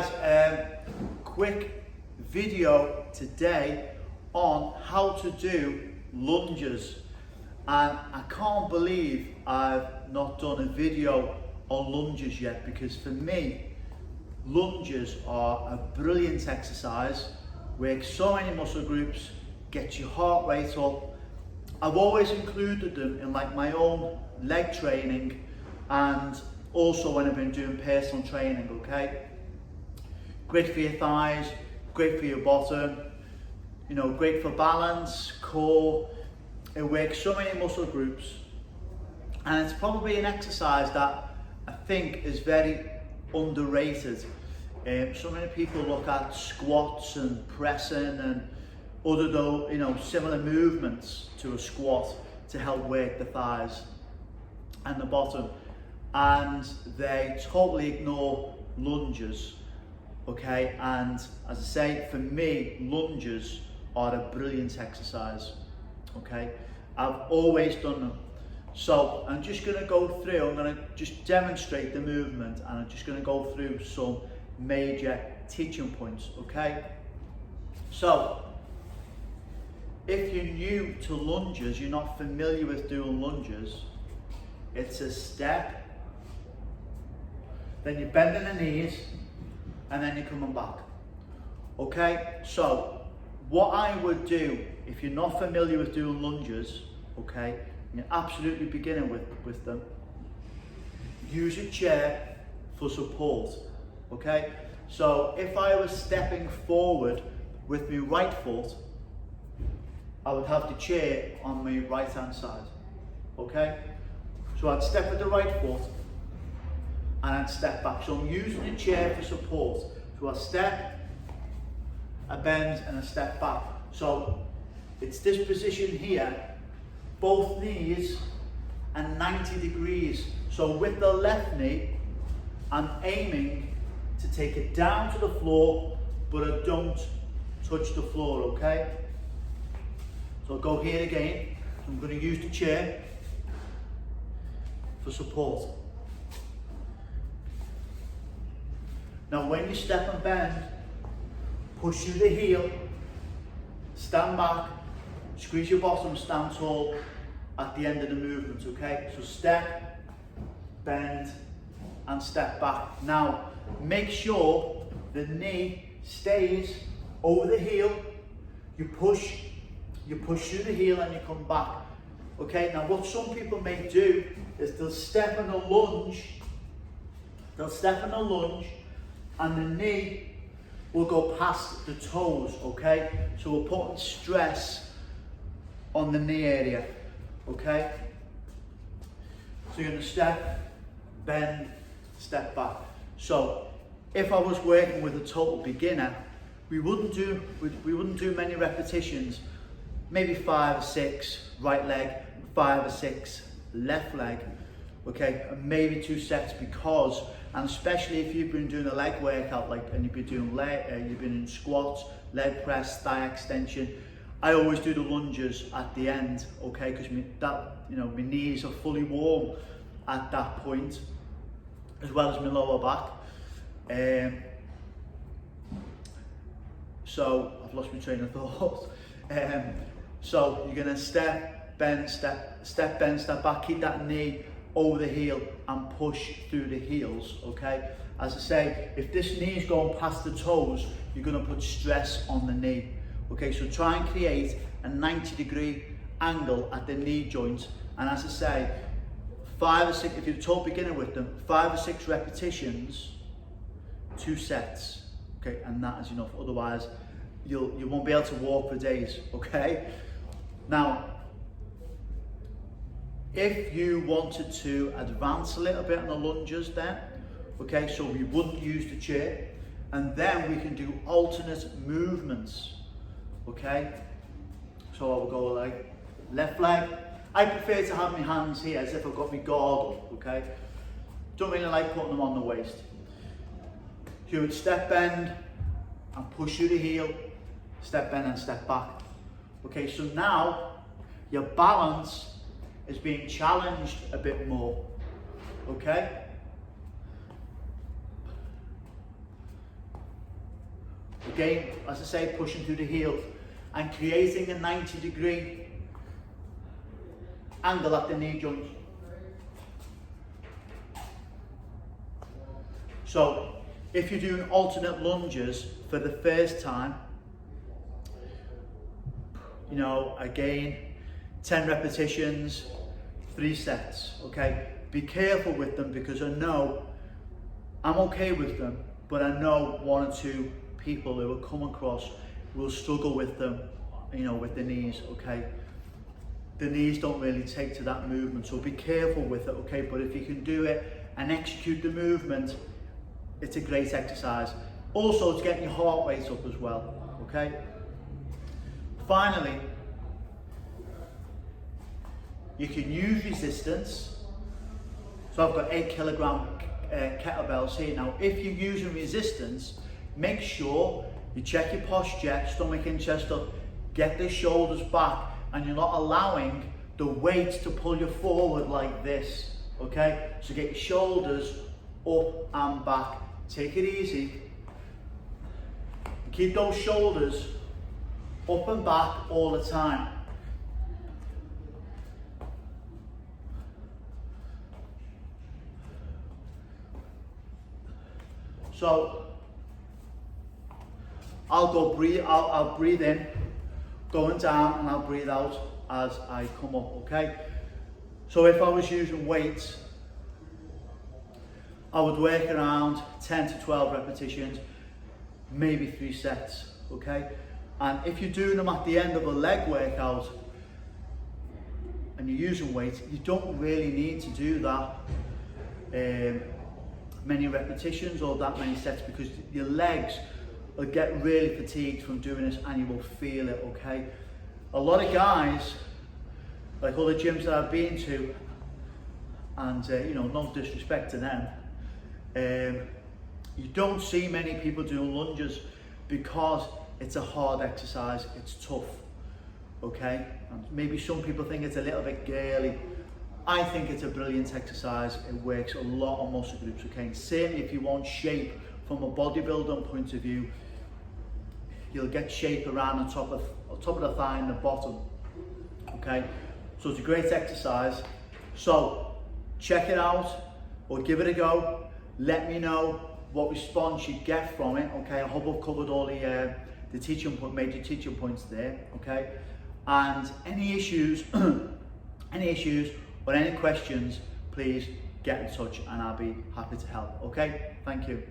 guys, quick video today on how to do lunges, and I can't believe I've not done a video on lunges yet, because for me lunges are a brilliant exercise, work so many muscle groups, get your heart rate up. I've always included them in like my own leg training and also when I've been doing personal training, okay? Great for your thighs, great for your bottom, you know, great for balance, core. It works so many muscle groups, and it's probably an exercise that I think is very underrated. So many people look at squats and pressing and other, though, you know, similar movements to a squat to help work the thighs and the bottom, and they totally ignore lunges, okay? And as I say, for me, lunges are a brilliant exercise, okay? I've always done them. So I'm just going to go through, I'm going to just demonstrate the movement, and I'm just going to go through some major teaching points, okay? So if you're new to lunges, you're not familiar with doing lunges, it's a step, then you're bending the knees, and then you're coming back, okay? So what I would do if you're not familiar with doing lunges, okay, you're absolutely beginning with them, use a chair for support, okay? So if I was stepping forward with my right foot, I would have the chair on my right hand side, okay? So I'd step with the right foot and I'd step back. So I'm using the chair for support. So I step, I bend, and I step back. So it's this position here, both knees and 90 degrees. So with the left knee, I'm aiming to take it down to the floor, but I don't touch the floor, okay? So I'll go here again. I'm going to use the chair for support. Now when you step and bend, push through the heel, stand back, squeeze your bottom, stand tall at the end of the movement, okay? So step, bend, and step back. Now make sure the knee stays over the heel, you push through the heel and you come back, okay? Now what some people may do is they'll step in a lunge, and the knee will go past the toes, okay? So we're putting stress on the knee area, okay? So you're gonna step, bend, step back. So if I was working with a total beginner, we wouldn't do many repetitions, maybe 5 or 6 right leg, 5 or 6 left leg, okay, and maybe 2 sets, because, and especially if you've been doing a leg workout, like, and you've been doing you've been in squats, leg press, thigh extension, I always do the lunges at the end, okay, because my knees are fully warm at that point, as well as my lower back. So I've lost my train of thought. So you're gonna step, bend, step, bend, step back, keep that knee over the heel and push through the heels, okay? As I say, if this knee is going past the toes, you're gonna put stress on the knee, okay? So try and create a 90-degree angle at the knee joint, and as I say, 5 or 6, if you're a total beginner with them, 5 or 6 repetitions, 2 sets, okay? And that is enough, otherwise you won't be able to walk for days, okay? Now, if you wanted to advance a little bit on the lunges then, okay, so we wouldn't use the chair, and then we can do alternate movements, okay? So I'll go like left leg. I prefer to have my hands here as if I've got my guard up, okay? Don't really like putting them on the waist. So you would step, bend, and push through the heel, step, bend, and step back. Okay, so now your balance is being challenged a bit more, okay? again, as I say, pushing through the heels and creating a 90-degree angle at the knee joint. So if you're doing alternate lunges for the first time, you know, again, 10 repetitions, 3 sets, okay? Be careful with them, because I know I'm okay with them, but I know 1 or 2 people who will come across will struggle with them, you know, with the knees, okay? The knees don't really take to that movement, so be careful with it, okay? But if you can do it and execute the movement, it's a great exercise. Also, it's getting your heart rate up as well, okay? Finally, you can use resistance. So I've got 8 kilogram kettlebells here. Now, if you're using resistance, make sure you check your posture, stomach and chest up, get the shoulders back, and you're not allowing the weight to pull you forward like this, okay? So get your shoulders up and back. Take it easy. Keep those shoulders up and back all the time. So I'll breathe in, going down, and I'll breathe out as I come up, okay? So if I was using weights, I would work around 10 to 12 repetitions, maybe 3 sets, okay? And if you're doing them at the end of a leg workout and you're using weights, you don't really need to do that many repetitions or that many sets, because your legs will get really fatigued from doing this, and you will feel it, okay? A lot of guys, like all the gyms that I've been to, and you know, no disrespect to them, you don't see many people doing lunges because it's a hard exercise, it's tough, okay? And maybe some people think it's a little bit girly. I think it's a brilliant exercise. It works a lot on muscle groups, okay? And certainly if you want shape from a bodybuilding point of view, you'll get shape around the top of the thigh and the bottom, okay? So it's a great exercise. So check it out or give it a go. Let me know what response you get from it, okay? I hope I've covered all the major teaching points there, okay? And any issues, or any questions, please get in touch and I'll be happy to help, okay? Thank you.